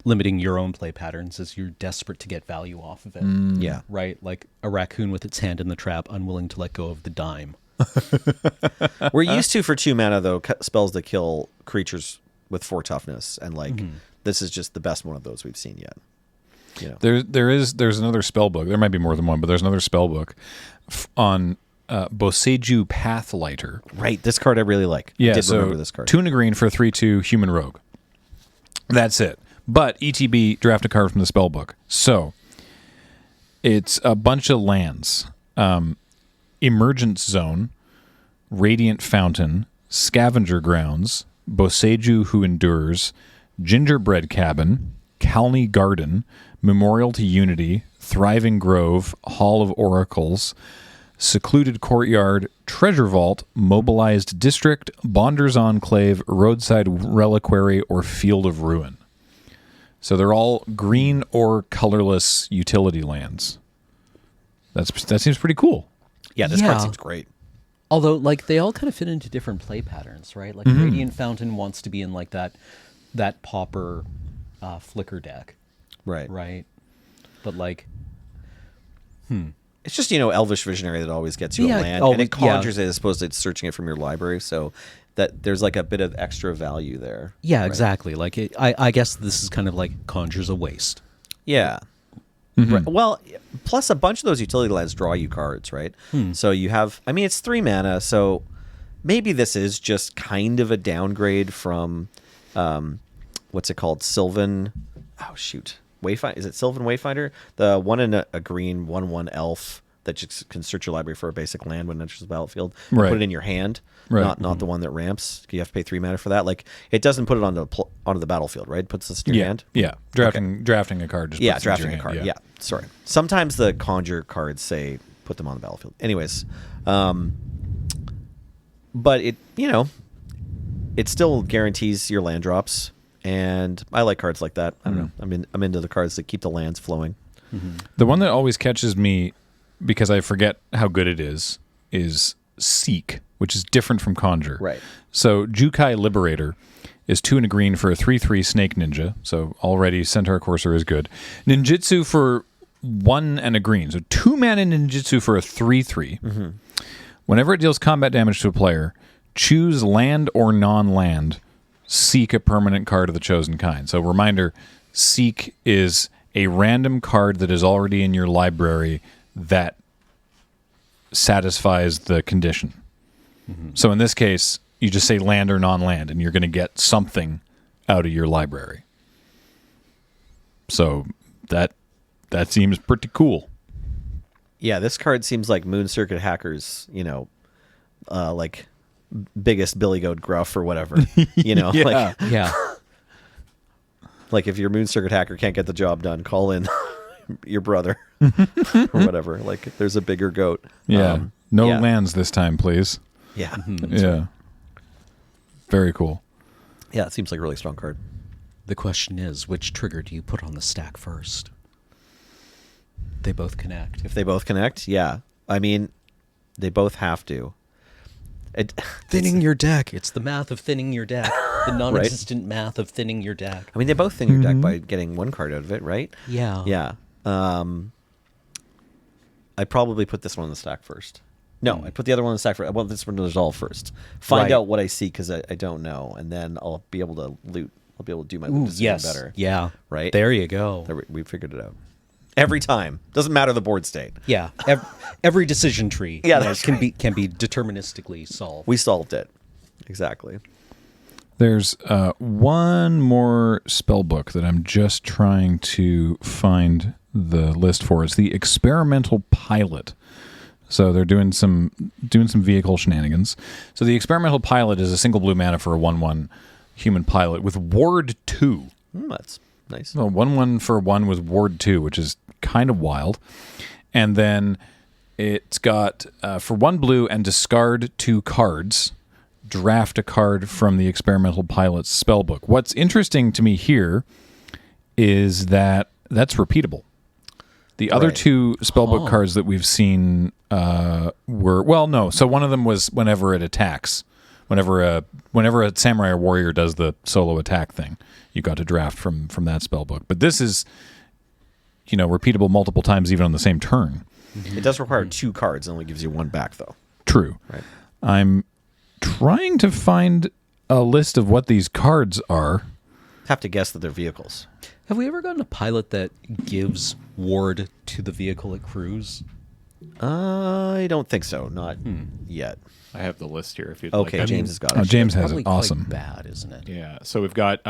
limiting your own play patterns as you're desperate to get value off of it. Yeah. Right? Like a raccoon with its hand in the trap, unwilling to let go of the dime. We're used to, for 2 mana, though, spells that kill creatures with 4 toughness. And like, this is just the best one of those we've seen yet. There's another spell book. There might be more than one, but there's another spell book on Boseiju Pathlighter. Right. This card I really like. Yeah, I did so remember this card. 2 and a green for a 3/2 human rogue. That's it. But ETB draft a card from the spell book. So it's a bunch of lands. Emergence Zone, Radiant Fountain, Scavenger Grounds, Boseiju Who Endures, Gingerbread Cabin, Calney Garden, Memorial to Unity, Thriving Grove, Hall of Oracles, Secluded Courtyard, Treasure Vault, Mobilized District, Bonder's Enclave, Roadside Reliquary, or Field of Ruin. So they're all green or colorless utility lands. That seems pretty cool. Yeah, this card seems great. Although, like, they all kind of fit into different play patterns, right? Like, Radiant Fountain wants to be in, like, that pauper flicker deck, Right. right? But, like, It's just, Elvish Visionary that always gets you Yeah, a land. oh, and it yeah. conjures it as opposed to searching it from your library. So that there's like a bit of extra value there. yeah, Right. exactly. Like, I guess this is kind of like conjures a waste. Yeah. Right. Well, plus a bunch of those utility lands draw you cards, right? So you have, it's 3 mana, so maybe this is just kind of a downgrade from, what's it called? Sylvan, Wayfinder. Is it Sylvan Wayfinder? The one in a green 1/1 elf that just can search your library for a basic land when it enters the battlefield. And Right. Put it in your hand, Right. not the one that ramps. You have to pay 3 mana for that. Like, it doesn't put it onto the battlefield, right? It puts this in your hand. Yeah. Drafting a card. Just Yeah, puts it into drafting your a card. hand, Yeah. Sorry. Sometimes the conjure cards say put them on the battlefield. Anyways, but it still guarantees your land drops, and I like cards like that. I don't know. I'm into the cards that keep the lands flowing. The one that always catches me because I forget how good it is Seek, which is different from Conjure. Right. So Jukai Liberator is 2 and a green for a 3/3 Snake Ninja. So already Centaur Courser is good. Ninjutsu for 1 and a green. So 2 mana Ninjutsu for a 3/3. Whenever it deals combat damage to a player, choose land or non-land. Seek a permanent card of the chosen kind. So reminder, Seek is a random card that is already in your library that satisfies the condition. So in this case, you just say land or non-land, and you're going to get something out of your library. So that seems pretty cool. Yeah, this card seems like Moon Circuit Hackers, like biggest Billy Goat Gruff or whatever. Yeah. Like Yeah. like if your Moon Circuit Hacker can't get the job done, call in your brother or whatever. Like there's a bigger goat. Yeah. No yeah. lands this time, please. Yeah. Yeah. Very cool. Yeah, it seems like a really strong card. The question is, which trigger do you put on the stack first? They both connect. If they both connect, yeah. I mean, they both have to. Thinning your deck. It's the math of thinning your deck. The non-existent math of thinning your deck. I mean, they both thin your deck by getting one card out of it, right? Yeah. Yeah. I'd probably put this one on the stack first. No, I'd put the other one on the stack first. I want this one to resolve first. Find Right. out what I see because I don't know, and then I'll be able to loot. I'll be able to do my loot decision better. Yeah. Right? There you go. There we figured it out. Every time. Doesn't matter the board state. Yeah. Every decision tree Yeah, that's can be deterministically solved. We solved it. Exactly. There's one more spell book that I'm just trying to find the list for. It's the Experimental Pilot. So they're doing some vehicle shenanigans. So the Experimental Pilot is a single blue mana for a 1/1 human pilot with Ward 2. That's nice. Well, 1/1 for 1 with Ward 2, which is kind of wild. And then it's got for 1 blue and discard 2 cards, draft a card from the Experimental Pilot's spellbook. What's interesting to me here is that that's repeatable. The other Right. 2 spellbook cards that we've seen were, well, no. So one of them was whenever it attacks. Whenever a samurai or warrior does the solo attack thing, you got to draft from that spellbook. But this is, repeatable multiple times even on the same turn. It does require 2 cards and only gives you 1 back, though. True. Right. I'm trying to find a list of what these cards are. Have to guess that they're vehicles. Have we ever gotten a pilot that gives ward to the vehicle it crews? I don't think so. Not yet. I have the list here if you'd Okay, like. James has got Oh, it. James has Probably it. quite Awesome. bad, isn't it? Yeah, so we've got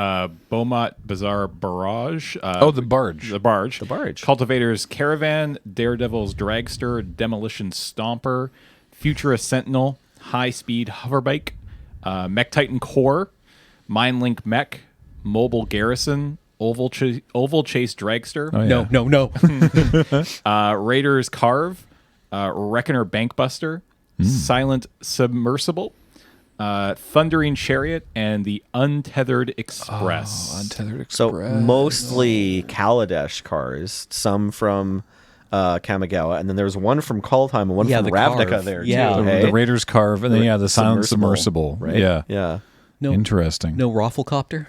Beaumont Bazaar Barrage. The barge. The barge. The barge. Cultivator's Caravan, Daredevil's Dragster, Demolition Stomper, Futurist Sentinel, High Speed Hoverbike, Mech Titan Core, Mindlink Mech, Mobile Garrison, Oval Chase Dragster, Oh, yeah. No. Raiders Carve, Reckoner Bankbuster, Silent Submersible, Thundering Chariot, and the Untethered Express. Untethered Express. So mostly Kaladesh cars, some from Kamigawa, and then there's one from Kaldheim and one Yeah, from the Ravnica Carve. there Yeah. too. the, hey? the Raiders Carve, and then the Silent Submersible. right? Yeah. Yeah. No. Interesting. No Rafflecopter?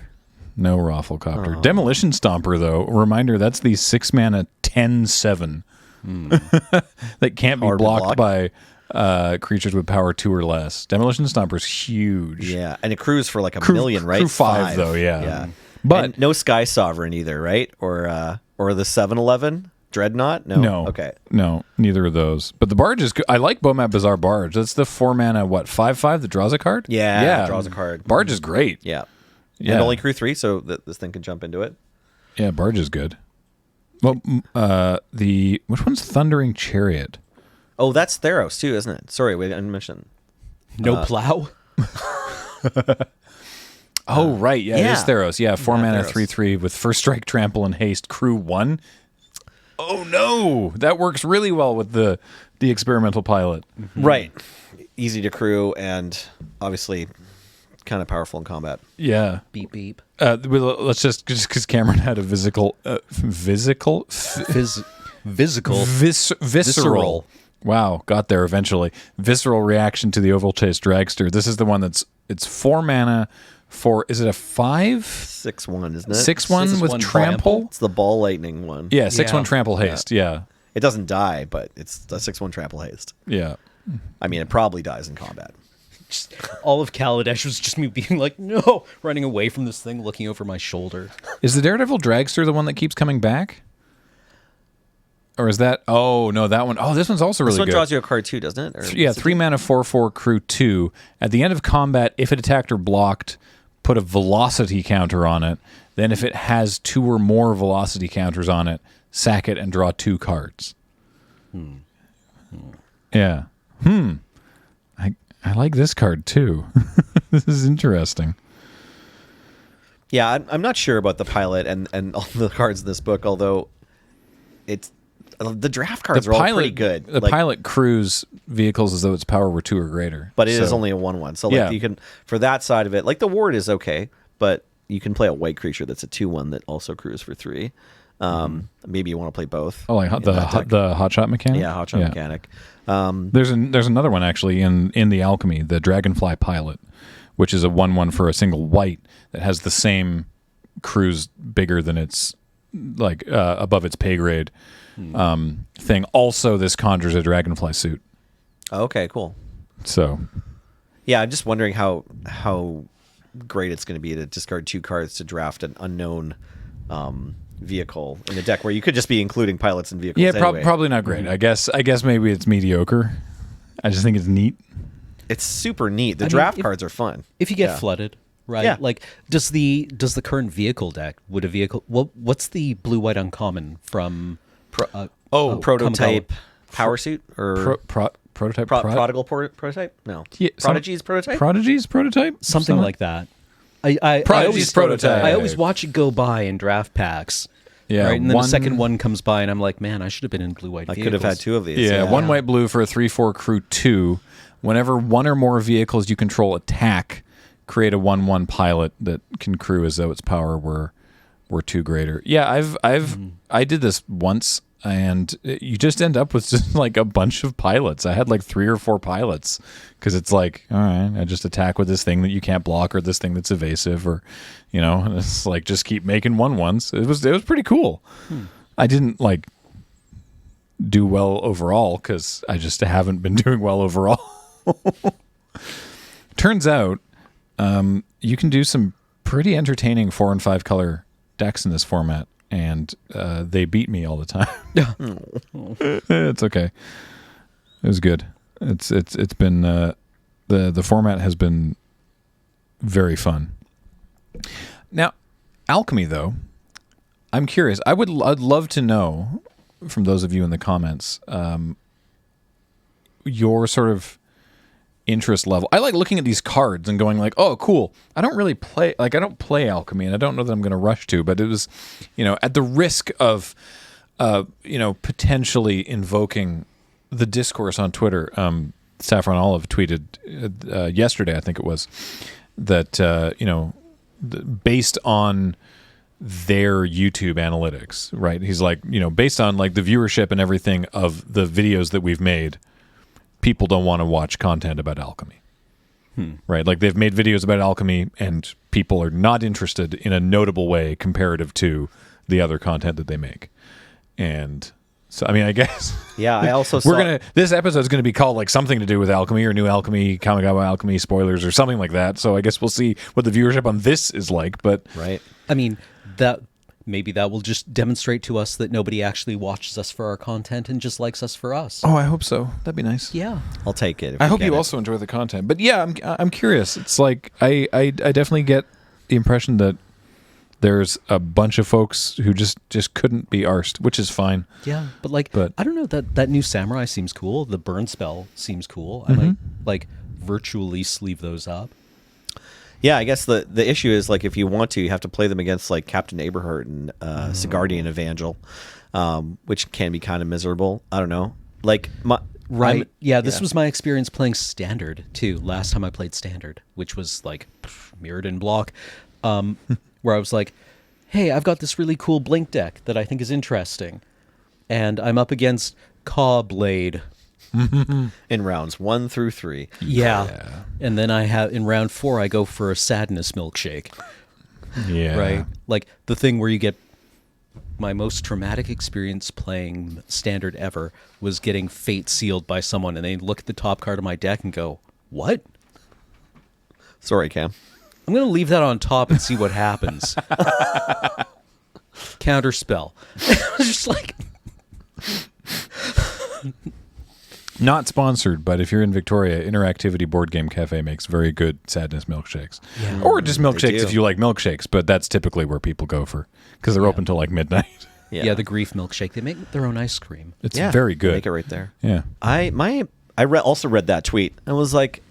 No Rafflecopter. Demolition Stomper, though. Reminder, that's the 6 mana 10/7 that can't be Hard to blocked block. by creatures with power 2 or less. Demolition Stomper's huge. Yeah, and it crews for like a million, right? Crew 5, though, yeah. Yeah. But And no Sky Sovereign either, right? Or the 7-11 Dreadnought? No. no. Okay. No, neither of those. But the Barge is good. I like Beaumont Bazaar Barge. That's the 4 mana, 5/5 that draws a card? Yeah, draws a card. Barge is great. Yeah. Yeah. And only crew 3, so this thing can jump into it. Yeah, Barge is good. Well, which one's Thundering Chariot? Oh, that's Theros too, isn't it? Sorry, we didn't mention. No plow? Oh, right. Yeah, it is yeah. Theros. Yeah, 4 mana, Theros. 3/3 with first strike, trample, and haste. Crew 1. Oh, no. That works really well with the Experimental Pilot. Right. Easy to crew and obviously kind of powerful in combat. Yeah. Beep, beep. Let's just because Cameron had a visceral. Wow, got there eventually. Visceral reaction to the Oval Chase Dragster. This is the one it's 4 mana for. Is it a 5? 6/1, isn't it? 6/1 with 6/1 trample? It's the ball lightning one. Yeah, 6/1 Yeah. trample haste. Yeah. It doesn't die, but it's the 6/1 trample haste. Yeah. I mean, it probably dies in combat. All of Kaladesh was just me being like, no, running away from this thing, looking over my shoulder. Is the Daredevil Dragster the one that keeps coming back? Or is that? Oh no, that one. Oh, this one's also really This one good. draws you a card too, doesn't it? Or Yeah, 3 mana, 4/4 crew 2. At the end of combat, if it attacked or blocked, put a velocity counter on it. Then, if it has 2 or more velocity counters on it, sack it and draw 2 cards. Yeah. I like this card too. This is interesting. Yeah, I'm not sure about the pilot and all the cards in this book, although it's the draft cards are all pretty good. The pilot crews vehicles as though its power were 2 or greater. But it is only a 1/1. So like Yeah. you can, for that side of it, like the ward is okay, but you can play a white creature that's a 2/1 that also crews for 3. Maybe you want to play both. Oh, like the hotshot mechanic? Yeah, hotshot mechanic. There's another one actually in the Alchemy, the Dragonfly Pilot, which is a 1/1 for a single white that has the same cruise bigger than its like above its pay grade thing. Also, this conjures a Dragonfly suit. Okay, cool. So Yeah, I'm just wondering how great it's going to be to discard 2 cards to draft an unknown vehicle in a deck where you could just be including pilots and vehicles. yeah, anyway. probably not great. I guess maybe it's mediocre. I just think it's neat. It's super neat. The I mean, draft cards are fun. If you get flooded, right? Yeah. Like, does the current vehicle deck, would a vehicle, what's the blue-white uncommon from Prototype power suit or Prototype prodigal prototype? No, Yeah, Prodigy's prototype. Prodigy's prototype? something like that? I Prodigy's always, prototype. I always watch it go by in draft packs. Yeah, right? And then one- the second one comes by, and I'm like, man, I should have been in blue-white I vehicles. could have had 2 of these. Yeah, 1 white blue for a 3/4 crew 2. Whenever 1 or more vehicles you control attack, create a 1/1 pilot that can crew as though its power were 2 greater. Yeah, I did this once, and you just end up with just like a bunch of pilots. I had like 3 or 4 pilots because it's like, all right, I just attack with this thing that you can't block or this thing that's evasive, or and it's like just keep making 1/1s. It was pretty cool. I didn't like do well overall because I just haven't been doing well overall. Turns out you can do some pretty entertaining 4 and 5 color decks in this format, and they beat me all the time. It's okay. It was good. It's been the format has been very fun. Now, Alchemy though, I'm curious. I'd love to know from those of you in the comments your sort of interest level. I like looking at these cards and going like, oh, cool. I don't play Alchemy, and I don't know that I'm going to rush to, but it was, at the risk of, potentially invoking the discourse on Twitter. Saffron Olive tweeted yesterday, I think it was, that, based on their YouTube analytics, right? He's like, based on like the viewership and everything of the videos that we've made, people don't want to watch content about Alchemy, right? Like they've made videos about Alchemy and people are not interested in a notable way comparative to the other content that they make. And so, I mean, I guess I also saw this episode is going to be called like something to do with Alchemy or New Alchemy, Kamigawa Alchemy spoilers or something like that. So I guess we'll see what the viewership on this is like, but right. I mean, maybe that will just demonstrate to us that nobody actually watches us for our content and just likes us for us. oh, I hope so. That'd be nice. Yeah. I'll take it. If I we hope get you it. also enjoy the content. But yeah, I'm curious. It's like I definitely get the impression that there's a bunch of folks who just couldn't be arsed, which is fine. Yeah, but I don't know, that new samurai seems cool. The burn spell seems cool. I might like virtually sleeve those up. Yeah, I guess the issue is like if you want to, you have to play them against like Captain Aberhart and Sigardian Evangel, which can be kind of miserable. I don't know. Like Right. This was my experience playing Standard too. Last time I played Standard, which was like mirrored in block, where I was like, "Hey, I've got this really cool Blink deck that I think is interesting," and I'm up against Caw Blade. in rounds 1 through 3. Yeah. And then I have in round 4 I go for a Sadness Milkshake. Yeah. Right. Like the thing where you get my most traumatic experience playing Standard ever was getting Fate sealed by someone, and they look at the top card of my deck and go, "What?" Sorry, Cam. I'm going to leave that on top and see what happens. Counterspell. I was just like, Not sponsored, but if you're in Victoria, Interactivity Board Game Cafe makes very good sadness milkshakes. Yeah. Or just milkshakes do. if you like milkshakes, but that's typically where people go for, because they're open till like midnight. Yeah, the grief milkshake. They make their own ice cream. It's very good. Make it right there. Yeah. Also read that tweet and was like,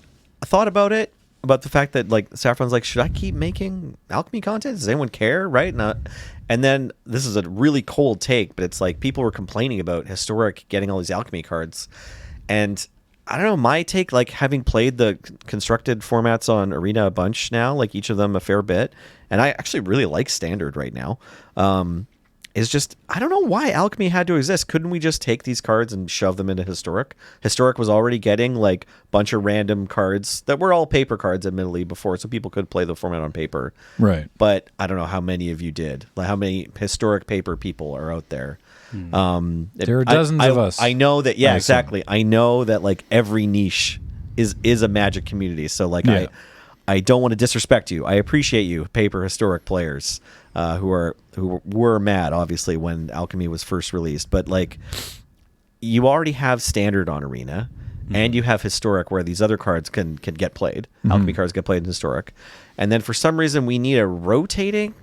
I thought about it, about the fact that like Saffron's like, should I keep making Alchemy content? Does anyone care? Right? And then this is a really cold take, but it's like people were complaining about Historic getting all these Alchemy cards. And I don't know, my take, like having played the constructed formats on Arena a bunch now, like each of them a fair bit, and I actually really like Standard right now, is just, I don't know why Alchemy had to exist. Couldn't we just take these cards and shove them into Historic? Historic was already getting like a bunch of random cards that were all paper cards, admittedly, before, so people could play the format on paper. Right. But I don't know how many of you did. Like how many Historic paper people are out there. There are dozens of us. I know that. Yeah, I assume. exactly. I know that like every niche is a Magic community. So like Yeah. I don't want to disrespect you. I appreciate you, paper Historic players, who were mad obviously when Alchemy was first released. But like, you already have Standard on Arena, and you have Historic where these other cards can get played. Alchemy cards get played in Historic, and then for some reason we need a rotating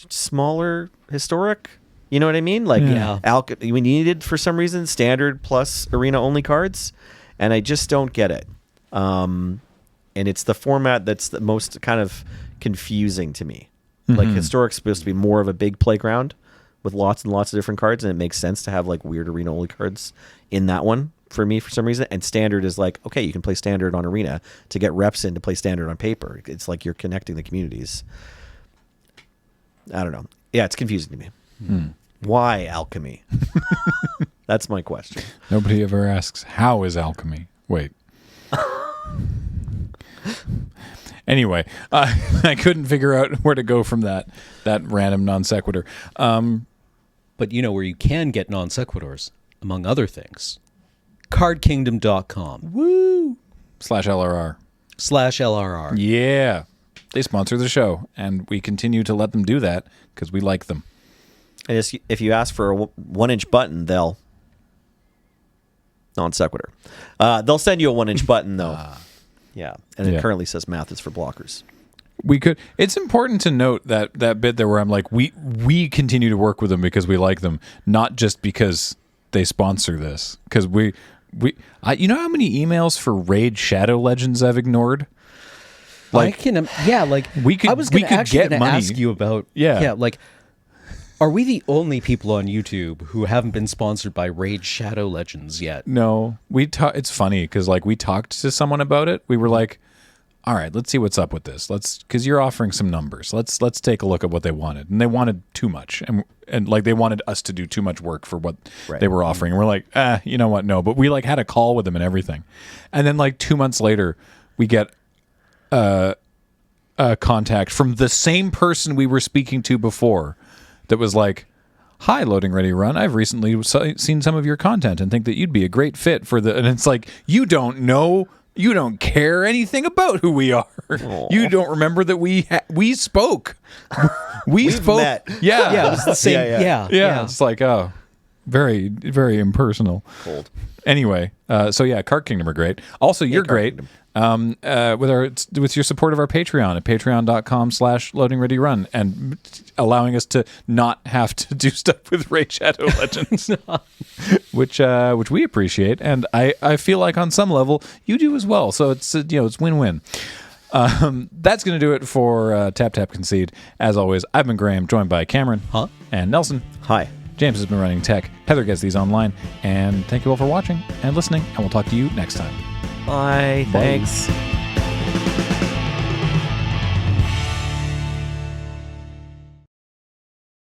smaller Historic. You know what I mean? Like, Yeah. we needed for some reason Standard plus Arena only cards, and I just don't get it. And it's the format that's the most kind of confusing to me. Like Historic's supposed to be more of a big playground with lots and lots of different cards, and it makes sense to have like weird Arena only cards in that one for me for some reason. And Standard is like, okay, you can play Standard on Arena to get reps in to play Standard on paper. It's like you're connecting the communities. I don't know. Yeah, it's confusing to me. Why Alchemy? That's my question. Nobody ever asks, how is Alchemy? Wait. Anyway, I couldn't figure out where to go from that random non sequitur. But you know where you can get non sequiturs, among other things. CardKingdom.com Woo! /LRR. /LRR. Yeah. They sponsor the show, and we continue to let them do that because we like them. And if you ask for a 1-inch button, they'll non sequitur. They'll send you a 1-inch button though. Yeah, and it currently says math is for blockers. We could. It's important to note that bit there where I'm like, we continue to work with them because we like them, not just because they sponsor this. Because you know how many emails for Raid Shadow Legends I've ignored? Like, we could. I was we gonna could actually get gonna money. ask you about. Yeah. Like, are we the only people on YouTube who haven't been sponsored by Raid Shadow Legends yet? No, it's funny because like we talked to someone about it. We were like, all right, let's see what's up with this. Because you're offering some numbers. Let's take a look at what they wanted, and they wanted too much, and like they wanted us to do too much work for what they were offering. And we're like, you know what? No, but we like had a call with them and everything, and then like 2 months later, we get a contact from the same person we were speaking to before. That was like, hi, Loading Ready Run. I've recently seen some of your content and think that you'd be a great fit for the... And it's like, you don't know, you don't care anything about who we are. Aww. You don't remember that we spoke. we spoke. Met. Yeah. Yeah, it was the same. Yeah. It's like, oh, very, very impersonal. Cold. Anyway, so yeah, Card Kingdom are great. Also, you're great. With your support of our Patreon at patreon.com/loadingreadyrun and allowing us to not have to do stuff with Raid Shadow Legends, which we appreciate, and I feel like on some level you do as well. So it's it's win-win. That's going to do it for Tap Tap Concede. As always, I've been Graham, joined by Cameron and Nelson. Hi. James has been running tech. Heather gets these online. And thank you all for watching and listening, and we'll talk to you next time. Bye. Thanks.